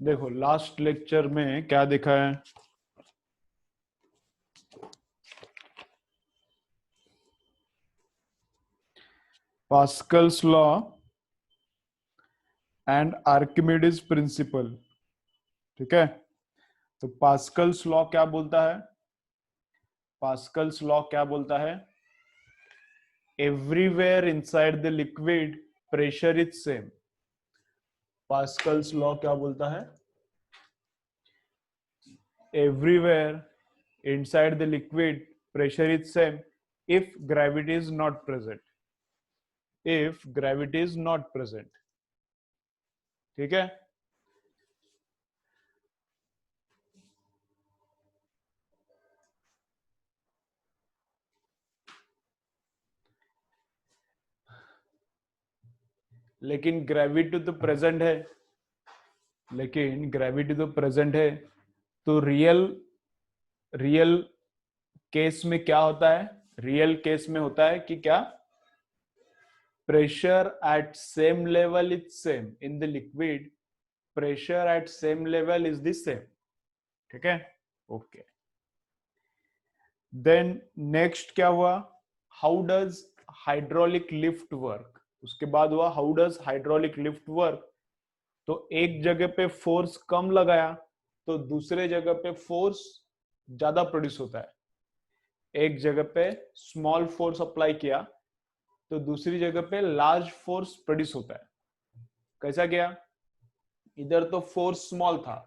देखो last lecture में क्या देखा है, Pascal's law and Archimedes principle. ठीक है, तो पास्कल्स लॉ क्या बोलता है? पास्कल्स लॉ क्या बोलता है? Everywhere inside the liquid pressure is same. Pascal's law क्या बोलता है? Everywhere inside the liquid pressure is same if gravity is not present, if gravity is not present। ठीक है, लेकिन ग्रेविटी तो प्रेजेंट है, लेकिन ग्रेविटी तो प्रेजेंट है, तो रियल रियल केस में क्या होता है? रियल केस में होता है कि क्या pressure at same level is same in the liquid, pressure at same level is the same. ठीक है, ओके। देन नेक्स्ट क्या हुआ? How does hydraulic lift work? उसके बाद हुआ how does hydraulic lift work. तो एक जगह पे फोर्स कम लगाया तो दूसरे जगह पे फोर्स ज्यादा प्रोड्यूस होता है। एक जगह पे स्मॉल फोर्स अप्लाई किया तो दूसरी जगह पे लार्ज फोर्स प्रोड्यूस होता है। कैसा गया? इधर तो फोर्स स्मॉल था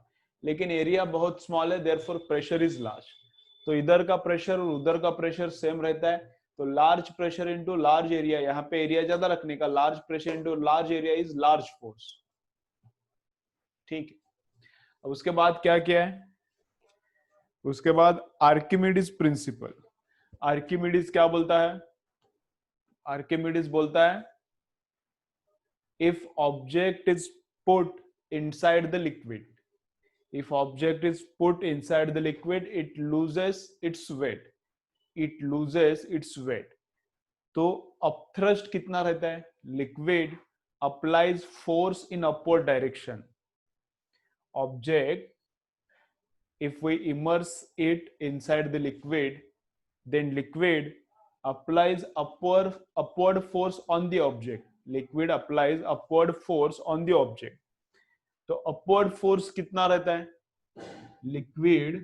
लेकिन एरिया बहुत स्मॉल है, देयरफॉर प्रेशर इज लार्ज। तो इधर का प्रेशर और उधर का प्रेशर सेम रहता है, तो large pressure into large area, यहाँ पे एरिया ज्यादा रखने का, large pressure into large area is large force. ठीक है, अब उसके बाद क्या किया है? उसके बाद आर्किमिडीज प्रिंसिपल। आर्किमिडीज क्या बोलता है? आर्किमिडीज बोलता है if object is put inside the liquid, if object is put inside the liquid it loses its weight, it loses its weight। तो अपथ्रस्ट कितना रहता है? Liquid applies force in upward direction, object if we immerse it inside the liquid then liquid applies upward force on the object, liquid applies upward force on the object। तो upward force कितना रहता है? Liquid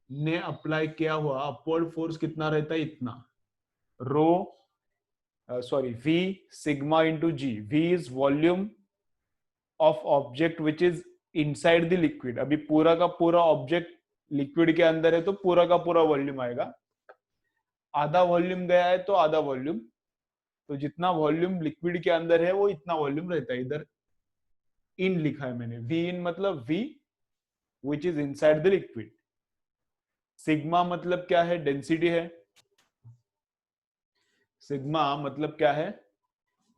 ने apply किया हुआ upward force कितना रहता है? इतना, rho sorry V sigma into g. V is volume of object which is inside the liquid. अभी पूरा का पूरा ऑब्जेक्ट लिक्विड के अंदर है तो पूरा का पूरा वॉल्यूम आएगा, आधा वॉल्यूम गया है तो आधा वॉल्यूम, तो जितना वॉल्यूम लिक्विड के अंदर है वो इतना वॉल्यूम रहता है। इधर इन लिखा है मैंने, वी इन मतलब V which is inside the liquid. Sigma मतलब क्या है? डेंसिटी है। सिग्मा मतलब क्या है?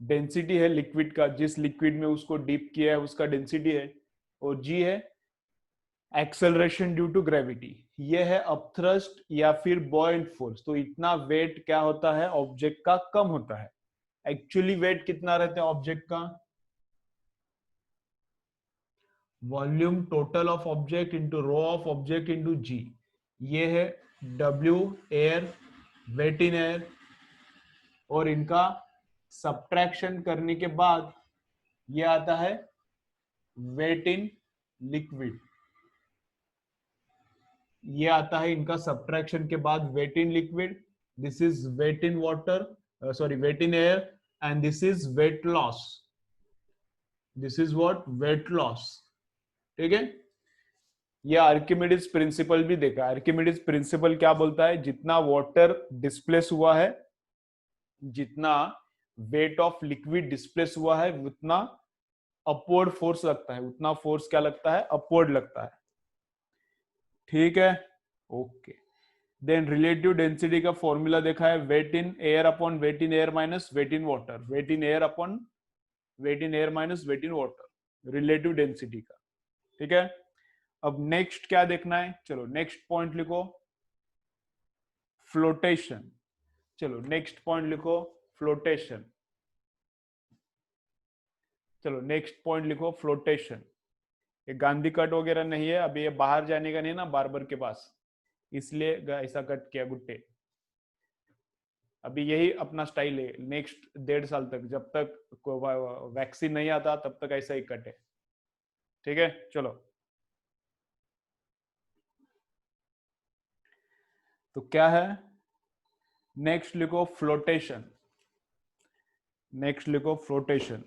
डेंसिटी है लिक्विड का, जिस लिक्विड में उसको डीप किया है उसका डेंसिटी है। और जी है एक्सेलरेशन ड्यू टू ग्रेविटी, ये है अपथ्रस्ट या फिर बॉयंट फोर्स। तो इतना वेट क्या होता है ऑब्जेक्ट का? कम होता है। एक्चुअली वेट कितना रहता है ऑब्जेक्ट का? Volume total of object into rho of object into g. ये है W air, weight in air, और इनका सब्ट्रैक्शन करने के बाद ये आता है वेट इन लिक्विड। ये आता है इनका सब्ट्रैक्शन के बाद weight in liquid. This is weight in water, sorry weight in air, and this is weight loss. This is what? Weight loss. ठीक है, ये आर्किमिडीज प्रिंसिपल भी देखा। आर्किमिडीज प्रिंसिपल क्या बोलता है? जितना वाटर डिस्प्लेस हुआ है, जितना वेट ऑफ लिक्विड डिस्प्लेस हुआ है उतना अपवर्ड फोर्स लगता है, उतना फोर्स क्या लगता है? अपवर्ड लगता है। ठीक है, ओके। देन रिलेटिव डेंसिटी का फॉर्मूला देखा है, weight in air upon weight in air minus weight in water, weight in air upon weight in air minus weight in water, relative density का। ठीक है, अब नेक्स्ट क्या देखना है? चलो नेक्स्ट पॉइंट लिखो, फ्लोटेशन। चलो नेक्स्ट पॉइंट लिखो, फ्लोटेशन। चलो नेक्स्ट पॉइंट लिखो, फ्लोटेशन। ये गांधी कट वगैरह नहीं है, अभी ये बाहर जाने का नहीं ना बार्बर के पास, इसलिए ऐसा कट किया गुट्टे। अभी यही अपना स्टाइल है नेक्स्ट 1.5 साल तक, जब तक वैक्सीन नहीं आता तब तक ऐसा ही कट है। ठीक है चलो। तो क्या है, नेक्स्ट लिखो फ्लोटेशन। नेक्स्ट लिखो फ्लोटेशन।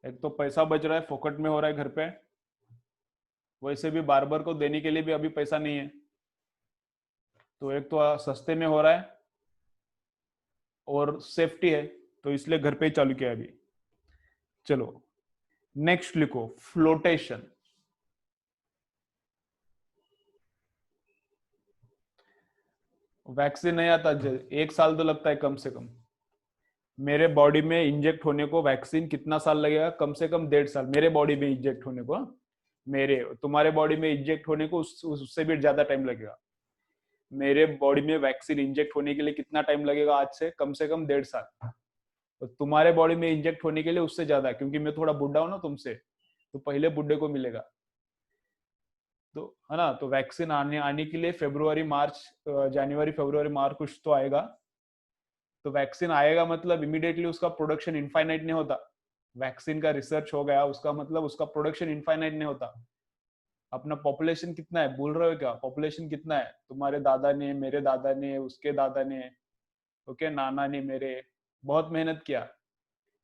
एक तो पैसा बच रहा है, फोकट में हो रहा है घर पे, वैसे भी बार्बर को देने के लिए भी अभी पैसा नहीं है, तो एक तो सस्ते में हो रहा है और सेफ्टी है, तो इसलिए घर पे ही चालू किया अभी। चलो नेक्स्ट लिखो फ्लोटेशन। वैक्सीन नहीं आता, 1 साल तो लगता है कम से कम। मेरे बॉडी में इंजेक्ट होने को वैक्सीन कितना साल लगेगा, कम से कम 1.5 साल मेरे बॉडी में इंजेक्ट होने को। मेरे तुम्हारे बॉडी में इंजेक्ट होने को उससे भी ज्यादा टाइम लगेगा। मेरे बॉडी में वैक्सीन इंजेक्ट होने के लिए कितना टाइम लगेगा, आज से कम 1.5 साल। तो तुम्हारे बॉडी में इंजेक्ट होने के लिए उससे ज्यादा, क्योंकि मैं थोड़ा बुढ़ा हूं ना तुमसे, तो पहले बुढ़े को मिलेगा। तो है ना, तो वैक्सीन आने आने के लिए फरवरी मार्च, जनवरी फरवरी मार्च कुछ तो आएगा। तो वैक्सीन आएगा मतलब इमीडिएटली उसका प्रोडक्शन इनफाइनाइट नहीं होता। वैक्सीन का रिसर्च हो गया उसका मतलब उसका प्रोडक्शन इनफाइनाइट नहीं होता। अपना पॉपुलेशन कितना है बोल रहे हो क्या, पॉपुलेशन कितना है, तुम्हारे दादा ने, मेरे दादा ने, उसके दादा ने, ओके, नाना ने मेरे, बहुत मेहनत किया,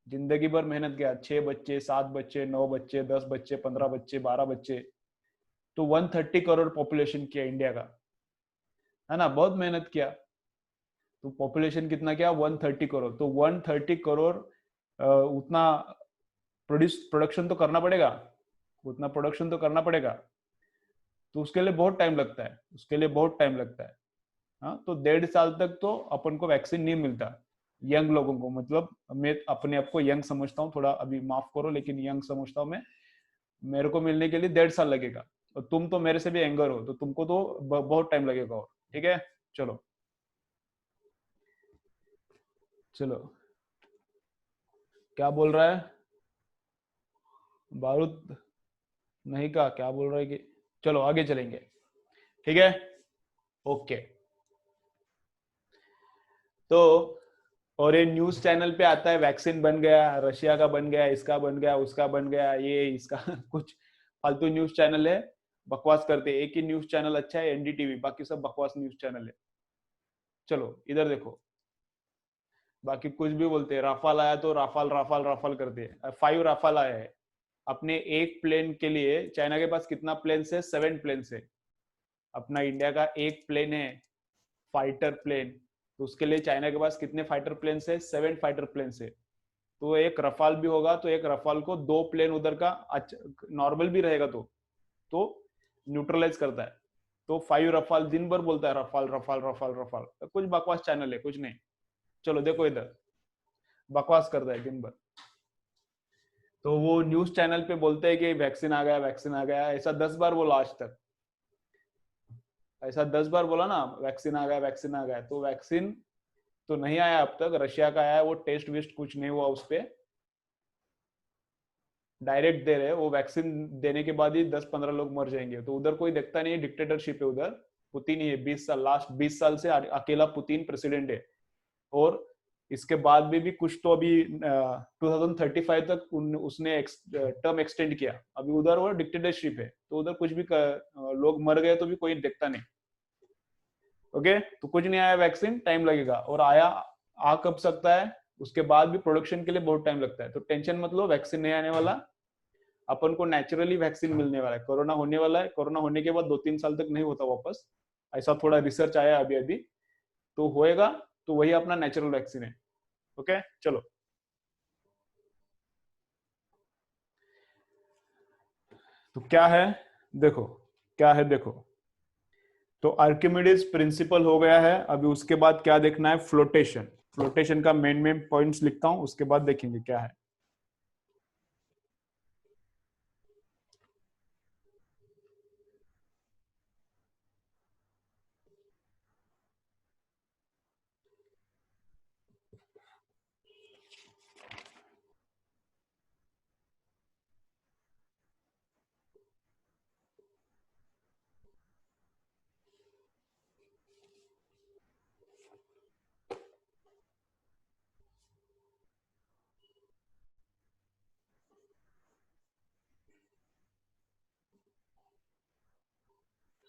जिंदगी भर मेहनत किया, 6 बच्चे, 7 बच्चे, 9 बच्चे, 10 बच्चे, 15 बच्चे, 12 बच्चे, तो 130 करोड़ पॉपुलेशन किया इंडिया का, है ना, बहुत मेहनत किया। तो पॉपुलेशन कितना क्या, 130 करोड़, तो 130 करोड़ उतना प्रोडक्शन तो करना पड़ेगा, उतना प्रोडक्शन तो करना पड़ेगा। तो उसके लिए बहुत टाइम लगता है, उसके लिए बहुत टाइम लगता है। हाँ, तो 1.5 साल तक तो अपन को वैक्सीन नहीं मिलता, यंग लोगों को, मतलब मैं अपने आप को यंग समझता हूँ थोड़ा, अभी माफ करो लेकिन यंग समझता हूँ मैं। मेरे को मिलने के लिए 1.5 साल लगेगा, और तुम तो मेरे से भी यंगर हो, तो तुमको तो बहुत टाइम लगेगा और। ठीक है चलो। चलो क्या बोल रहा है, बारूद नहीं का क्या बोल रहा है कि, चलो आगे चलेंगे। ठीक है ओके। तो और ये न्यूज चैनल पे आता है वैक्सीन बन गया, रशिया का बन गया, इसका बन गया, उसका बन गया, ये इसका कुछ फालतू न्यूज चैनल है, बकवास करते हैं। एक ही न्यूज चैनल अच्छा है, एनडीटीवी, बाकी सब बकवास न्यूज चैनल है। चलो इधर देखो, बाकी कुछ भी बोलते हैं, राफाल आया तो राफाल राफाल राफाल करते हैं, 5 राफाल आया है। अपने एक प्लेन के लिए चाइना के पास कितना प्लेन है, 7 प्लेन है। अपना इंडिया का एक प्लेन है फाइटर प्लेन, तो उसके लिए चाइना के पास कितने फाइटर प्लेन है, 7 फाइटर प्लेन है। तो एक रफाल भी होगा, तो एक रफाल को 2 प्लेन उधर का नॉर्मल भी रहेगा तो न्यूट्रलाइज करता है। तो 5 रफाल दिन भर बोलता है, रफाल रफाल रफाल रफाल, तो कुछ बकवास चैनल है, कुछ नहीं। चलो देखो इधर, बकवास करता है दिन भर। तो वो न्यूज चैनल पे बोलते हैं कि वैक्सीन आ गया, वैक्सीन आ गया, ऐसा 10 बार बोला आज तक, ऐसा 10 बार बोला ना, वैक्सीन आ गया, वैक्सीन आ गया। तो वैक्सीन तो नहीं आया अब तक, रशिया का आया, वो टेस्ट वेस्ट कुछ नहीं हुआ उस पर, डायरेक्ट दे रहे, वो वैक्सीन देने के बाद ही 10-15 लोग मर जाएंगे। तो उधर कोई देखता नहीं, डिक्टेटरशिप है उधर, पुतिन ही है, 20 साल, लास्ट 20 साल से अकेला पुतिन प्रेसिडेंट है। और इसके बाद भी कुछ तो अभी 2035 तक उसने टर्म एक्सटेंड किया, अभी उधर वो डिक्टेटरशिप है, तो उधर कुछ भी लोग मर गए तो भी कोई देखता नहीं। ओके, तो कुछ नहीं आया वैक्सीन, टाइम लगेगा, और आया आ कब सकता है, उसके बाद भी प्रोडक्शन के लिए बहुत टाइम लगता है। तो टेंशन मत लो, वैक्सीन नहीं आने वाला, अपन को नेचुरली वैक्सीन मिलने वाला है। कोरोना होने वाला है, कोरोना होने के बाद 2-3 साल तक नहीं होता वापस, ऐसा थोड़ा रिसर्च आया अभी अभी, तो होएगा, तो वही अपना नेचुरल वैक्सीन है। ओके चलो। तो क्या है देखो, क्या है देखो, तो आर्किमिडीज प्रिंसिपल हो गया है, अभी उसके बाद क्या देखना है, फ्लोटेशन। फ्लोटेशन का मेन मेन पॉइंट्स लिखता हूं, उसके बाद देखेंगे क्या है।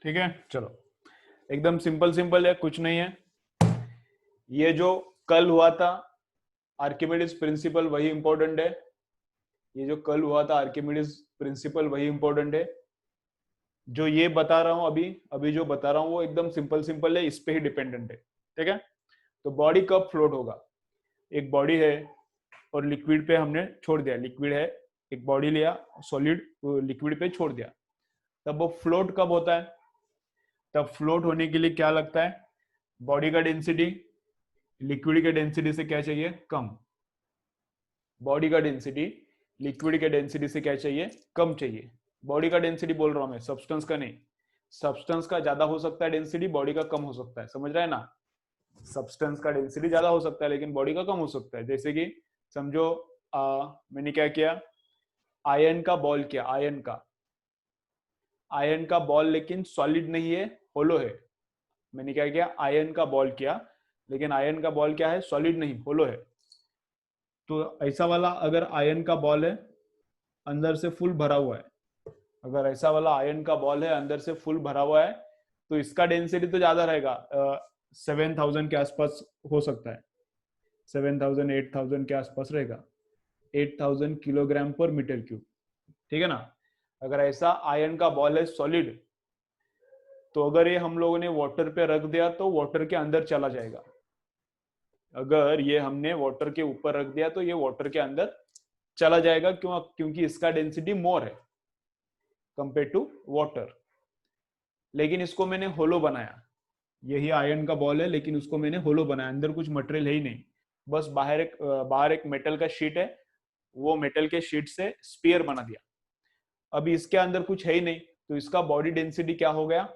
ठीक है, चलो एकदम सिंपल सिंपल है, कुछ नहीं है। ये जो कल हुआ था आर्किमिडीज प्रिंसिपल वही इंपॉर्टेंट है। ये जो कल हुआ था आर्किमिडीज प्रिंसिपल वही इंपॉर्टेंट है। जो ये बता रहा हूं अभी अभी जो बता रहा हूं वो एकदम सिंपल सिंपल है, इस पे ही डिपेंडेंट है। ठीक है, तो बॉडी कब फ्लोट होगा? एक बॉडी है और लिक्विड पे हमने छोड़ दिया, लिक्विड है, एक बॉडी लिया, सॉलिड लिक्विड पे छोड़ दिया, तब वो फ्लोट कब होता है? तब फ्लोट होने के लिए क्या लगता है? बॉडी का डेंसिटी लिक्विड के डेंसिटी से क्या चाहिए? कम। बॉडी का डेंसिटी लिक्विड के डेंसिटी से क्या चाहिए? कम चाहिए। बॉडी का डेंसिटी बोल रहा हूं मैं, सब्सटेंस का नहीं। सब्सटेंस का ज्यादा हो सकता है डेंसिटी, बॉडी का कम हो सकता है, समझ रहे हैं ना? सब्सटेंस का डेंसिटी ज्यादा हो सकता है लेकिन बॉडी का कम हो सकता है। जैसे कि समझो मैंने क्या किया, आयरन का बॉल किया, आयरन का बॉल लेकिन सॉलिड नहीं है, होलो है। मैंने क्या किया, आयरन का बॉल किया, लेकिन आयरन का बॉल क्या है? सॉलिड नहीं, होलो है। तो ऐसा वाला अगर आयरन का बॉल है, अंदर से फुल भरा हुआ है, अगर ऐसा वाला आयरन का बॉल है अंदर से फुल भरा हुआ है, तो इसका डेंसिटी तो ज्यादा रहेगा, 7000 के आसपास हो सकता है, 7000 8000 के आसपास रहेगा, 8000 किलोग्राम पर मीटर क्यूब। ठीक है ना? अगर ऐसा आयरन का बॉल है सॉलिड, तो अगर ये हम लोगों ने वाटर पे रख दिया तो वाटर के अंदर चला जाएगा। अगर ये हमने वाटर के ऊपर रख दिया तो ये वाटर के अंदर चला जाएगा। क्यों? क्योंकि इसका डेंसिटी मोर है कंपेयर टू वाटर। लेकिन इसको मैंने होलो बनाया, यही आयरन का बॉल है लेकिन उसको मैंने होलो बनाया, अंदर कुछ मटेरियल है ही नहीं, बस बाहर एक मेटल का शीट है, वो मेटल के शीट से स्पीयर बना दिया। अभी इसके अंदर कुछ है ही नहीं, तो इसका बॉडी डेंसिटी क्या हो गया?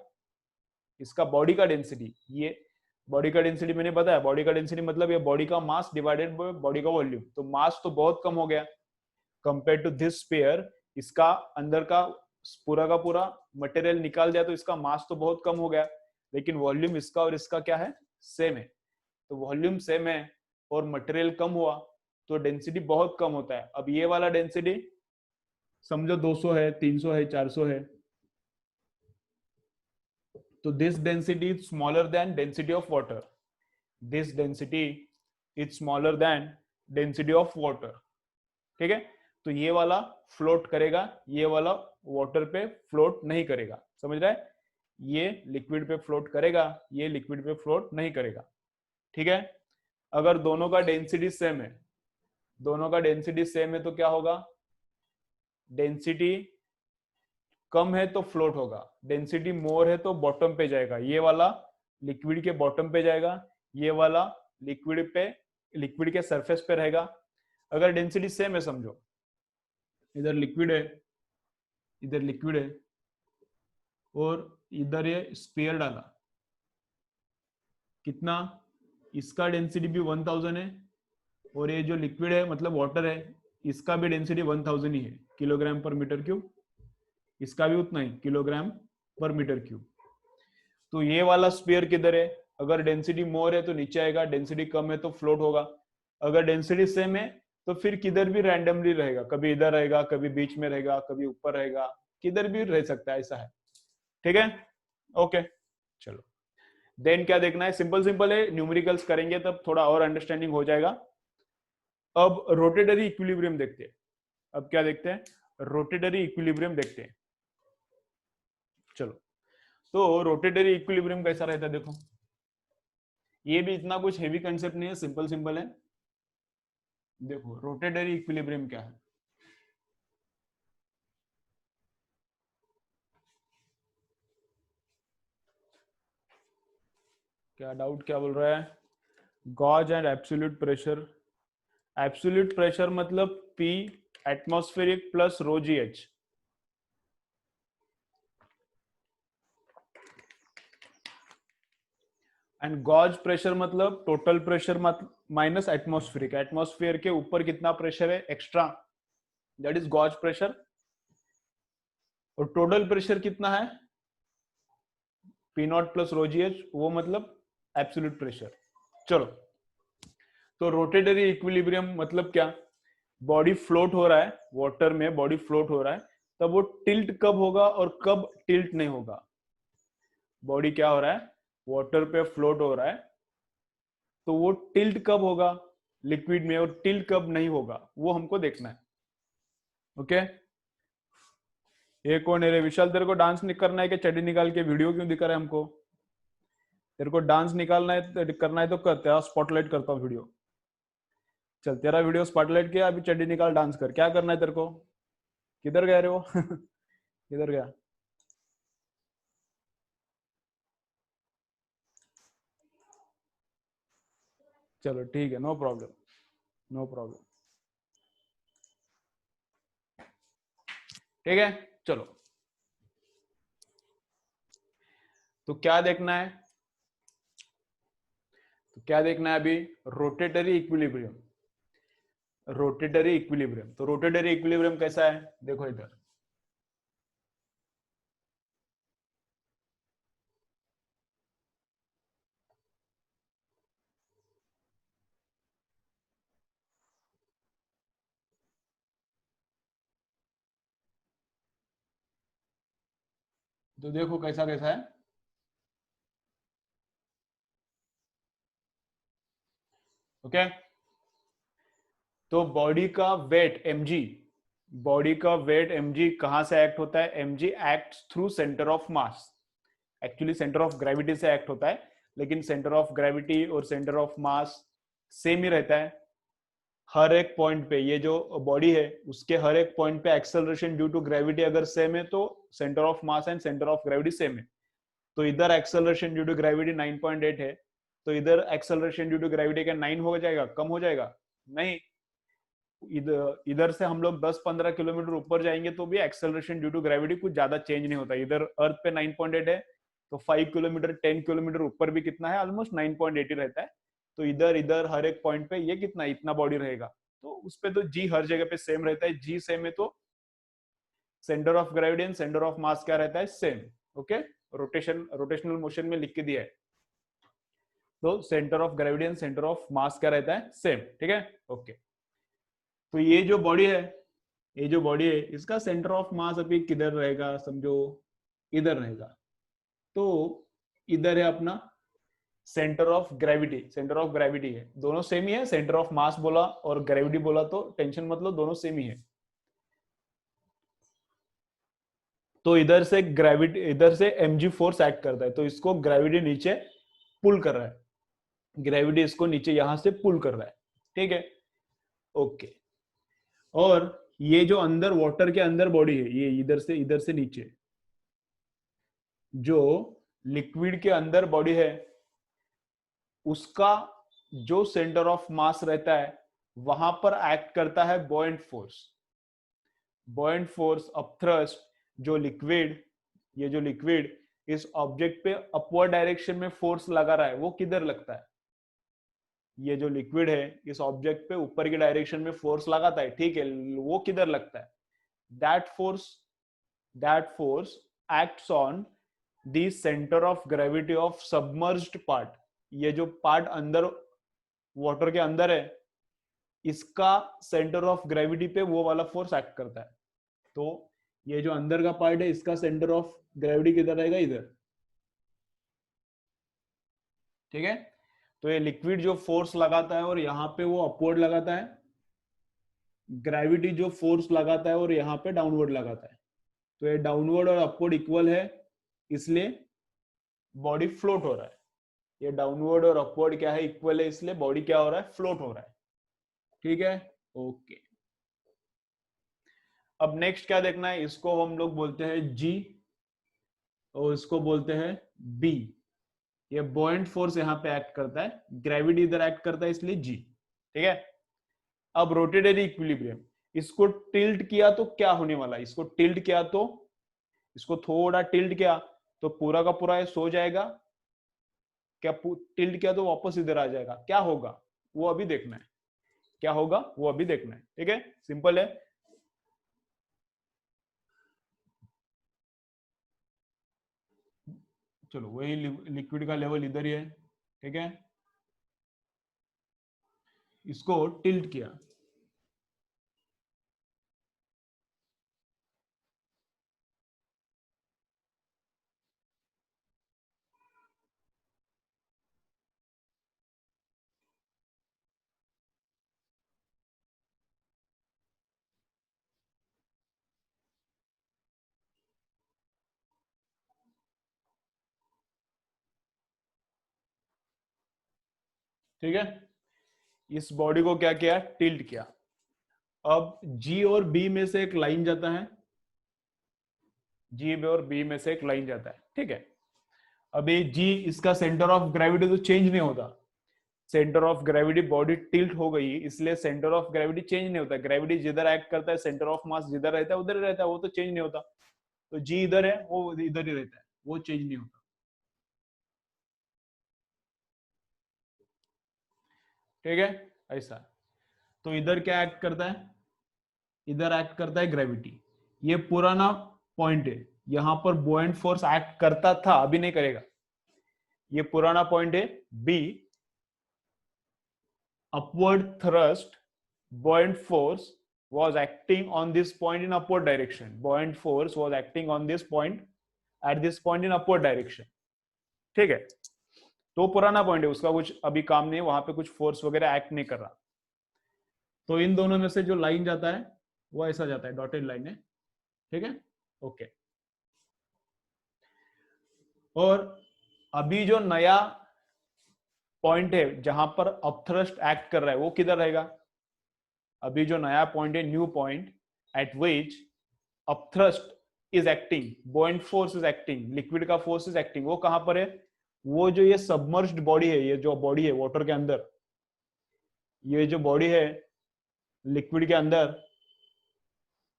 इसका बॉडी का डेंसिटी, ये बॉडी का डेंसिटी मैंने बताया, बॉडी का डेंसिटी मतलब ये बॉडी का मास डिवाइडेड बाय बॉडी का वॉल्यूम। तो मास तो बहुत कम हो गया कंपेयर टू दिस स्फीयर। इसका अंदर का पूरा मटेरियल निकाल दिया तो इसका मास तो बहुत कम हो गया, लेकिन वॉल्यूम इसका और इसका क्या है? सेम है। तो वॉल्यूम सेम है और मटेरियल कम हुआ तो डेंसिटी बहुत कम होता है। अब ये वाला डेंसिटी समझो 200 है, 300 है, 400 है, तो this density is smaller than density of water, this density is smaller than density of water. ठीक है, तो ये वाला फ्लोट करेगा, ये वाला वाटर पे फ्लोट नहीं करेगा, समझ रहा है? ये लिक्विड पे फ्लोट करेगा, ये लिक्विड पे फ्लोट नहीं करेगा। ठीक है, अगर दोनों का डेंसिटी सेम है, दोनों का डेंसिटी सेम है तो क्या होगा? डेंसिटी कम है तो फ्लोट होगा, डेंसिटी मोर है तो बॉटम पे जाएगा, ये वाला लिक्विड के बॉटम पे जाएगा, ये वाला लिक्विड के सरफेस पे रहेगा। अगर डेंसिटी सेम है, समझो इधर लिक्विड है, इधर लिक्विड है और इधर ये स्फीयर डाला, कितना? इसका डेंसिटी भी 1000 है और ये जो लिक्विड है मतलब वाटर है, इसका भी डेंसिटी 1000 ही है, किलोग्राम पर मीटर क्यूब, इसका भी उतना ही, किलोग्राम पर मीटर क्यूब। तो ये वाला स्फीयर किधर है? अगर डेंसिटी मोर है तो नीचे आएगा, डेंसिटी कम है तो फ्लोट होगा। अगर डेंसिटी सेम है तो फिर किधर भी रैंडमली रहेगा, कभी इधर रहेगा, कभी बीच में रहेगा, कभी ऊपर रहेगा, किधर भी रह सकता है, ऐसा है। ठीक है, ओके, चलो देन क्या देखना है? सिंपल सिंपल है, न्यूमेरिकल्स करेंगे तब थोड़ा और अंडरस्टैंडिंग हो जाएगा। अब रोटेटरी इक्विलिब्रियम देखते हैं। अब क्या देखते हैं? रोटेटरी इक्विलिब्रियम देखते हैं। चलो, तो रोटेटरी इक्विलिब्रियम कैसा रहता है देखो, ये भी इतना कुछ हेवी कंसेप्ट नहीं है, सिंपल सिंपल है। देखो रोटेटरी इक्विलिब्रियम क्या है, क्या डाउट क्या बोल रहा है? Gauge and absolute pressure, absolute pressure मतलब P atmospheric plus rho g h, and gauge pressure मतलब total pressure minus atmospheric, atmosphere के ऊपर कितना प्रेशर है extra, that is gauge pressure. और टोटल प्रेशर कितना है? P naught plus rho g h, वो मतलब एब्सोल्यूट प्रेशर। चलो, तो रोटेटरी इक्विलिब्रियम मतलब क्या? बॉडी फ्लोट हो रहा है वाटर में, बॉडी फ्लोट हो रहा है, तब वो टिल्ट कब होगा और कब टिल्ट नहीं होगा? बॉडी क्या हो रहा है, वाटर पे फ्लोट हो रहा है, तो वो टिल्ट कब होगा लिक्विड में और टिल्ट कब नहीं होगा वो हमको देखना है। ओके, ये कौन है रे विशाल, तेरे को डांस नहीं करना है कि चड्डी निकाल के वीडियो क्यों दिखा रहा है हमको? तेरे को डांस निकालना है तो करना है तो कर, तेरा स्पॉटलाइट करता हूँ वीडियो। चल तेरा वीडियो स्पॉटलाइट किया, अभी चड्डी निकाल डांस कर, क्या करना है तेरे को? किधर गए रे वो किधर गया? चलो ठीक है, नो प्रॉब्लम, नो प्रॉब्लम। ठीक है, चलो। तो क्या देखना है, तो क्या देखना है अभी? Rotatory equilibrium. रोटेटरी इक्विलिब्रियम, तो रोटेटरी इक्विलिब्रियम कैसा है, देखो इधर। तो देखो कैसा कैसा है। ओके, तो बॉडी का वेट mg, बॉडी का वेट mg कहां से एक्ट होता है? mg act through centre of mass. Actually centre of gravity से एक्ट होता है, लेकिन सेंटर ऑफ ग्रेविटी और सेंटर ऑफ मास सेम ही रहता है हर एक पॉइंट पे। ये जो बॉडी है उसके हर एक पॉइंट पे एक्सेलरेशन ड्यू टू ग्रेविटी अगर सेम है तो centre of mass and centre of gravity same है। तो इधर एक्सेलरेशन ड्यू टू ग्रेविटी 9.8 है, तो इधर एक्सेलरेशन ड्यू टू ग्रेविटी का 9 हो जाएगा, कम हो जाएगा? नहीं, इधर इधर से हम लोग 10-15 किलोमीटर ऊपर जाएंगे तो भी एक्सेलरेशन ड्यू टू ग्रेविटी कुछ ज्यादा चेंज नहीं होता। इधर अर्थ पे 9.8 है, तो 5 किलोमीटर 10 किलोमीटर ऊपर भी कितना है, ऑलमोस्ट 9.8 ही रहता है। तो इधर इधर हर एक पॉइंट पे ये कितना, इतना बॉडी रहेगा। तो उस पे तो जी हर जगह पे सेम रहता है, जी सेम है तो centre of gravity and centre of mass क्या रहता है, सेम। ओके, रोटेशनल मोशन में लिख के दिया है, तो centre of gravity and centre of mass क्या रहता है, सेम। ठीक है, ओके। तो ये जो बॉडी है, ये जो बॉडी है इसका सेंटर ऑफ मास अभी किधर रहेगा, समझो इधर रहेगा। तो इधर है अपना centre of gravity, centre of gravity है, दोनों सेम ही है। सेंटर ऑफ मास बोला और ग्रेविटी बोला तो टेंशन मतलब दोनों सेम ही है। तो इधर से ग्रेविटी, इधर से mg फोर्स एक्ट करता है, तो इसको ग्रेविटी नीचे पुल कर रहा है, ग्रेविटी इसको नीचे यहां से पुल कर रहा है। ठीक है, ओके। और ये जो अंदर वाटर के अंदर बॉडी है, ये इधर से नीचे जो लिक्विड के अंदर बॉडी है उसका जो सेंटर ऑफ मास रहता है वहां पर एक्ट करता है buoyant force. Buoyant force of thrust, जो लिक्विड, ये जो लिक्विड इस ऑब्जेक्ट पे अपवर्ड डायरेक्शन में फोर्स लगा रहा है वो किधर लगता है? ये जो लिक्विड है इस ऑब्जेक्ट पे ऊपर की डायरेक्शन में फोर्स लगाता है, ठीक है, वो किधर लगता है? That force, that force acts on the centre of gravity of submerged part. ये जो पार्ट अंदर वाटर के अंदर है इसका सेंटर ऑफ ग्रेविटी पे वो वाला फोर्स एक्ट करता है। तो ये जो अंदर का पार्ट है इसका सेंटर ऑफ ग्रेविटी किधर रहेगा, इधर। ठीक है, तो ये लिक्विड जो फोर्स लगाता है और यहाँ पे वो अपवर्ड लगाता है, ग्रेविटी जो फोर्स लगाता है और यहाँ पे डाउनवर्ड लगाता है। तो ये डाउनवर्ड और अपवर्ड इक्वल है, इसलिए बॉडी फ्लोट हो रहा है। ये डाउनवर्ड और अपवर्ड क्या है, इक्वल है, इसलिए बॉडी क्या हो रहा है, फ्लोट हो रहा है। ठीक है, ओके। अब नेक्स्ट क्या देखना है, इसको हम लोग बोलते हैं जी और इसको बोलते हैं बी। ये बॉयंट फोर्स यहाँ पे एक्ट करता है, ग्रेविटी इधर एक्ट करता है, इसलिए जी। ठीक है, अब रोटेटरी इक्विलिब्रियम, इसको टिल्ट किया तो क्या होने वाला है, इसको टिल्ट किया तो, इसको थोड़ा टिल्ट किया तो पूरा का पूरा ये सो जाएगा, क्या टिल्ट किया तो वापस इधर आ जाएगा, क्या होगा वो अभी देखना है, क्या होगा वो अभी देखना है। ठीक है, सिंपल है। चलो वही लिक्विड का लेवल इधर ही है। ठीक है, इसको टिल्ट किया, ठीक है, इस बॉडी को क्या किया, टिल्ट किया। अब जी और बी में से एक लाइन जाता है, जी और बी में से एक लाइन जाता है, ठीक है। अभी जी, इसका सेंटर ऑफ ग्रेविटी तो चेंज नहीं होता, centre of gravity, body tilt हो गई इसलिए सेंटर ऑफ ग्रेविटी चेंज नहीं होता, ग्रेविटी जिधर एक्ट करता है सेंटर ऑफ मास जिधर रहता है उधर रहता है, वो तो चेंज नहीं होता। तो जी इधर है, वो इधर ही रहता है, वो चेंज नहीं होता, ठीक है, ऐसा। तो इधर क्या एक्ट करता है, इधर एक्ट करता है ग्रेविटी, ये पुराना पॉइंट है, यहां पर बुओयंट फोर्स एक्ट करता था, अभी नहीं करेगा, ये पुराना पॉइंट है B. upward thrust, buoyant force was acting on this point in upward direction, buoyant force was acting on this point at this point in upward direction, ठीक है। तो पुराना पॉइंट है, उसका कुछ अभी काम नहीं है, वहां पे कुछ फोर्स वगैरह एक्ट नहीं कर रहा। तो इन दोनों में से जो लाइन जाता है वो ऐसा जाता है, डॉटेड लाइन है, ठीक है, ओके। और अभी जो नया पॉइंट है जहां पर अपथ्रस्ट एक्ट कर रहा है वो किधर रहेगा, अभी जो नया पॉइंट है, new point at which upthrust is acting, buoyant force is acting, liquid का फोर्स इज एक्टिंग, वो कहां पर है, वो जो ये सबमर्ज्ड बॉडी है, ये जो बॉडी है वाटर के अंदर, ये जो बॉडी है लिक्विड के अंदर,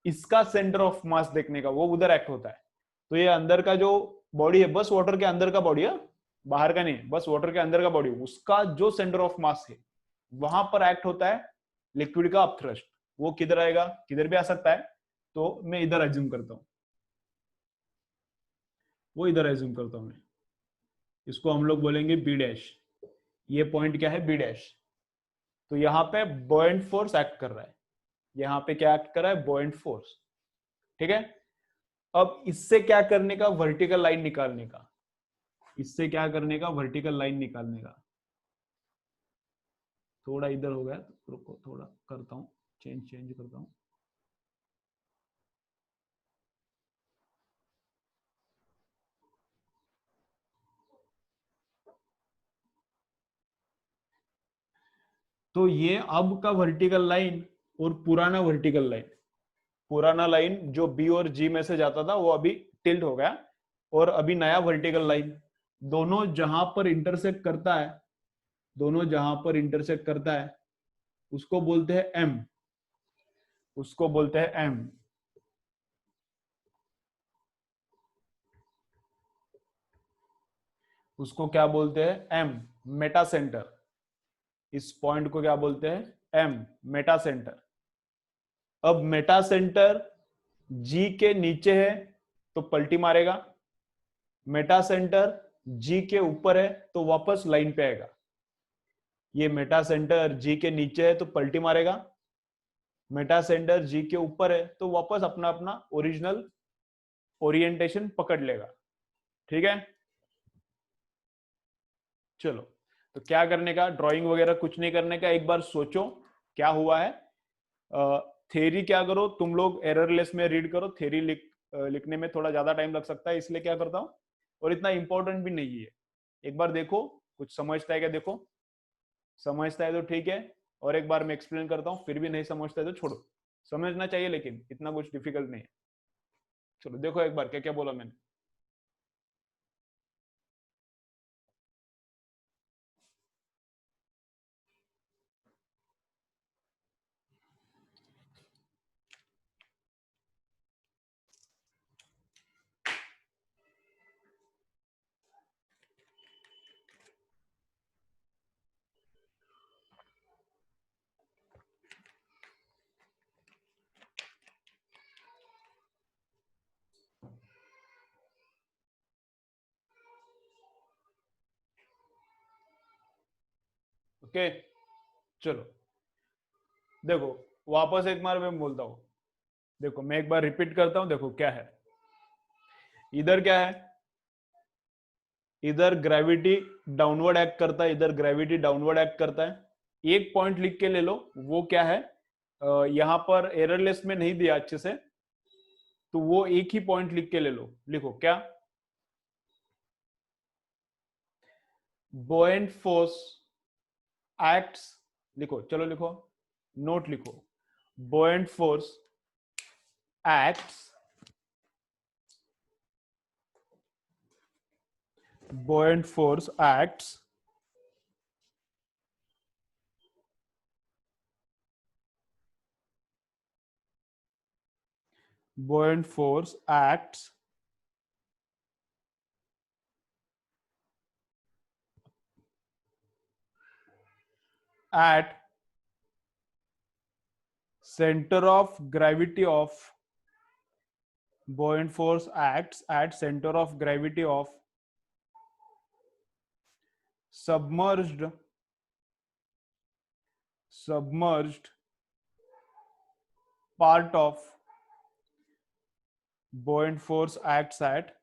इसका सेंटर ऑफ मास देखने का, वो उधर एक्ट होता है। तो ये अंदर का जो बॉडी है, बस वाटर के अंदर का बॉडी है, बाहर का नहीं, बस वाटर के अंदर का बॉडी, उसका जो सेंटर ऑफ मास है वहां पर एक्ट होता है लिक्विड का अपथ्रस्ट। वो किधर आएगा, किधर भी आ सकता है, तो मैं इधर एज्यूम करता हूं, वो इधर एज्यूम करता हूं मैं, इसको हम लोग बोलेंगे बी डैश, ये पॉइंट क्या है, बी डैश। तो यहाँ पे बॉयंट फोर्स एक्ट कर रहा है, यहाँ पे क्या एक्ट कर रहा है, बॉयंट फोर्स, ठीक है। अब इससे क्या करने का, वर्टिकल लाइन निकालने का, इससे क्या करने का, वर्टिकल लाइन निकालने का। थोड़ा इधर हो गया, तो रुको थोड़ा करता हूं, चेंज करता हूं। तो ये अब का वर्टिकल लाइन और पुराना वर्टिकल लाइन, पुराना लाइन जो बी और जी में से जाता था वो अभी टिल्ट हो गया, और अभी नया वर्टिकल लाइन, दोनों जहां पर इंटरसेक्ट करता है, दोनों जहां पर इंटरसेक्ट करता है उसको बोलते हैं एम, उसको बोलते हैं एम। उसको क्या बोलते हैं, एम, मेटा सेंटर। इस पॉइंट को क्या बोलते हैं, एम, मेटा सेंटर। अब मेटा सेंटर जी के नीचे है तो पलटी मारेगा, मेटा सेंटर जी के ऊपर है तो वापस लाइन पे आएगा। ये मेटा सेंटर जी के नीचे है तो पलटी मारेगा, मेटा सेंटर जी के ऊपर है तो वापस अपना अपना ओरिजिनल ओरिएंटेशन पकड़ लेगा, ठीक है। चलो, तो क्या करने का, ड्राइंग वगैरह कुछ नहीं करने का, एक बार सोचो क्या हुआ है। थ्योरी क्या करो, तुम लोग एररलेस में रीड करो, थ्योरी लिखने में थोड़ा ज्यादा टाइम लग सकता है, इसलिए क्या करता हूँ, और इतना इंपॉर्टेंट भी नहीं है। एक बार देखो कुछ समझता है क्या, देखो समझता है तो ठीक है, और एक बार मैं एक्सप्लेन करता हूँ, फिर भी नहीं समझता है तो छोड़ो, समझना चाहिए लेकिन इतना कुछ डिफिकल्ट नहीं है। चलो देखो एक बार क्या क्या बोला मैंने। ओके, चलो देखो, वापस एक बार मैं बोलता हूँ, देखो मैं एक बार रिपीट करता हूँ, देखो क्या है, इधर क्या है, इधर ग्रेविटी डाउनवर्ड एक्ट करता है, इधर ग्रेविटी डाउनवर्ड एक्ट करता है। एक पॉइंट लिख के ले लो, वो क्या है, यहां पर एररलेस में नहीं दिया अच्छे से, तो वो एक ही पॉइंट लिख के ले लो, लिखो क्या, buoyant force एक्ट्स, लिखो चलो लिखो, नोट लिखो, buoyant force acts, buoyant force acts buoyant force acts at center of gravity of, buoyant force acts at center of gravity of submerged part of, buoyant force acts at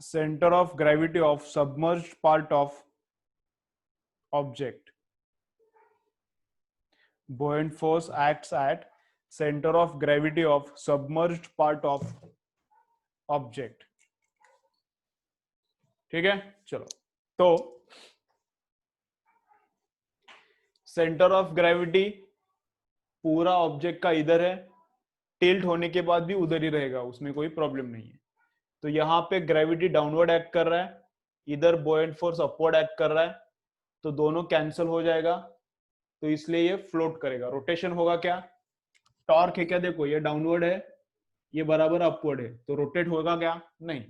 center of gravity of submerged part of object. Buoyant force acts at center of gravity of submerged part of object. ठीक है, चलो तो centre of gravity पूरा object का इधर है, tilt होने के बाद भी उधर ही रहेगा, उसमें कोई प्रॉब्लम नहीं है। तो यहाँ पे ग्रेविटी डाउनवर्ड एक्ट कर रहा है, इधर बुओयंट फोर्स अपवर्ड एक्ट कर रहा है, तो दोनों कैंसिल हो जाएगा, तो इसलिए ये फ्लोट करेगा। रोटेशन होगा क्या, टॉर्क है क्या, देखो ये डाउनवर्ड है, ये बराबर अपवर्ड है, तो रोटेट होगा क्या, नहीं।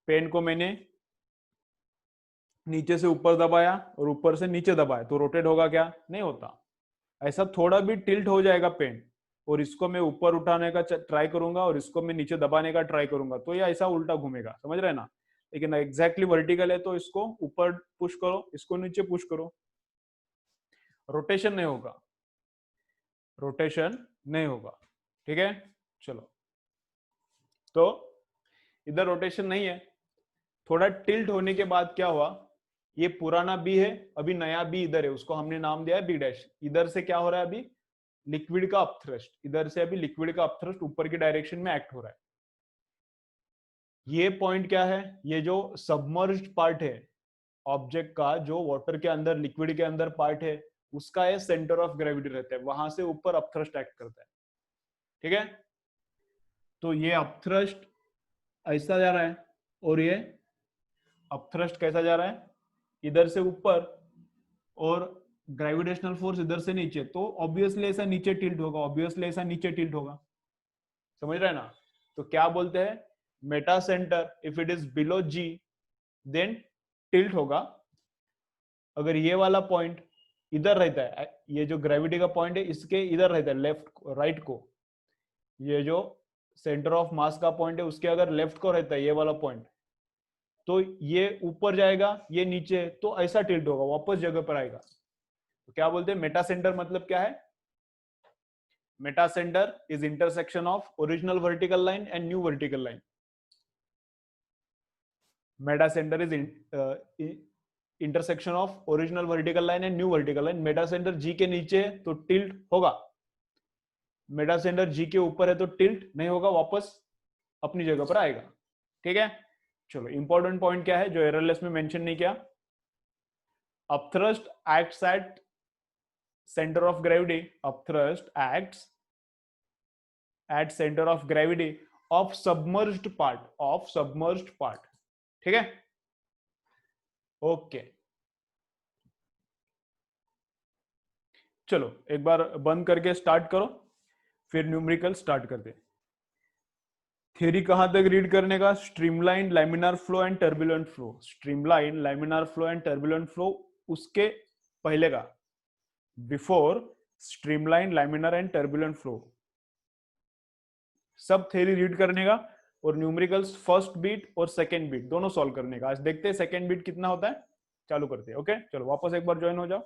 पेन को मैंने नीचे से ऊपर दबाया और ऊपर से नीचे दबाया, तो रोटेट होगा क्या, नहीं होता। ऐसा थोड़ा भी टिल्ट हो जाएगा पेन, और इसको मैं ऊपर उठाने का ट्राई करूंगा और इसको मैं नीचे दबाने का ट्राई करूंगा, तो ये ऐसा उल्टा घूमेगा, समझ रहे हैं ना। लेकिन एग्जैक्टली वर्टिकल है तो इसको ऊपर पुश करो, इसको नीचे पुश करो, रोटेशन नहीं होगा, रोटेशन नहीं होगा। ठीक है, चलो तो इधर रोटेशन नहीं है, थोड़ा टिल्ट होने के बाद क्या हुआ, ये पुराना बी है, अभी नया बी इधर है, उसको हमने नाम दिया है बी डैश। इधर से क्या हो रहा है, अभी लिक्विड का अपथ्रस्ट, इधर से अभी लिक्विड का अपथ्रस्ट ऊपर की डायरेक्शन में एक्ट हो रहा है। ये पॉइंट क्या है, ये जो सबमर्ज्ड पार्ट है ऑब्जेक्ट का, जो वाटर के अंदर लिक्विड के अंदर पार्ट है, उसका ये सेंटर ऑफ ग्रेविटी रहता है, वहां से ऊपर अपथ्रस्ट एक्ट करता है। ठीक है, तो ये अपथ्रस्ट ऐसा जा रहा है और ये अपथ्रस्ट कैसा जा रहा है, इधर से ऊपर, और ग्रेविटेशनल फोर्स इधर से नीचे, तो ऑब्वियसली ऐसा नीचे टिल्ट होगा, ऑब्वियसली ऐसा नीचे टिल्ट होगा, समझ रहे हैं ना। तो क्या बोलते हैं, meta centre if it is below G then tilt होगा। अगर ये वाला पॉइंट इधर रहता है, ये जो ग्रेविटी का पॉइंट है इसके इधर रहता है, लेफ्ट राइट को, ये जो सेंटर ऑफ मास का पॉइंट है उसके अगर लेफ्ट को रहता है ये वाला पॉइंट, तो ये ऊपर जाएगा, ये नीचे, तो ऐसा टिल्ट होगा, वापस जगह पर आएगा। तो क्या बोलते हैं, मेटा सेंटर मतलब क्या है, meta centre is intersection of original vertical line and new vertical line. Meta centre is intersection of original vertical line and new vertical line. Meta centre G के नीचे है तो टिल्ट होगा, मेटा सेंटर जी के ऊपर है तो tilt नहीं होगा, वापस अपनी जगह पर आएगा। ठीक है, चलो इंपॉर्टेंट पॉइंट क्या है जो एररलेस में मेंशन नहीं किया, upthrust acts at centre of gravity, upthrust acts at centre of gravity of submerged part, of submerged part. ठीक है, ओके चलो एक बार बंद करके स्टार्ट करो, फिर न्यूमेरिकल स्टार्ट करते हैं। थ्योरी कहां तक रीड करने का, streamline laminar flow and turbulent flow, streamline laminar flow and turbulent flow, उसके पहले का, before streamline laminar and turbulent flow, सब थ्योरी रीड करने का, और न्यूमेरिकल्स फर्स्ट बीट और सेकंड बीट दोनों सॉल्व करने का। आज देखते हैं सेकंड बीट कितना होता है, चालू करते हैं। ओके चलो वापस एक बार ज्वाइन हो जाओ।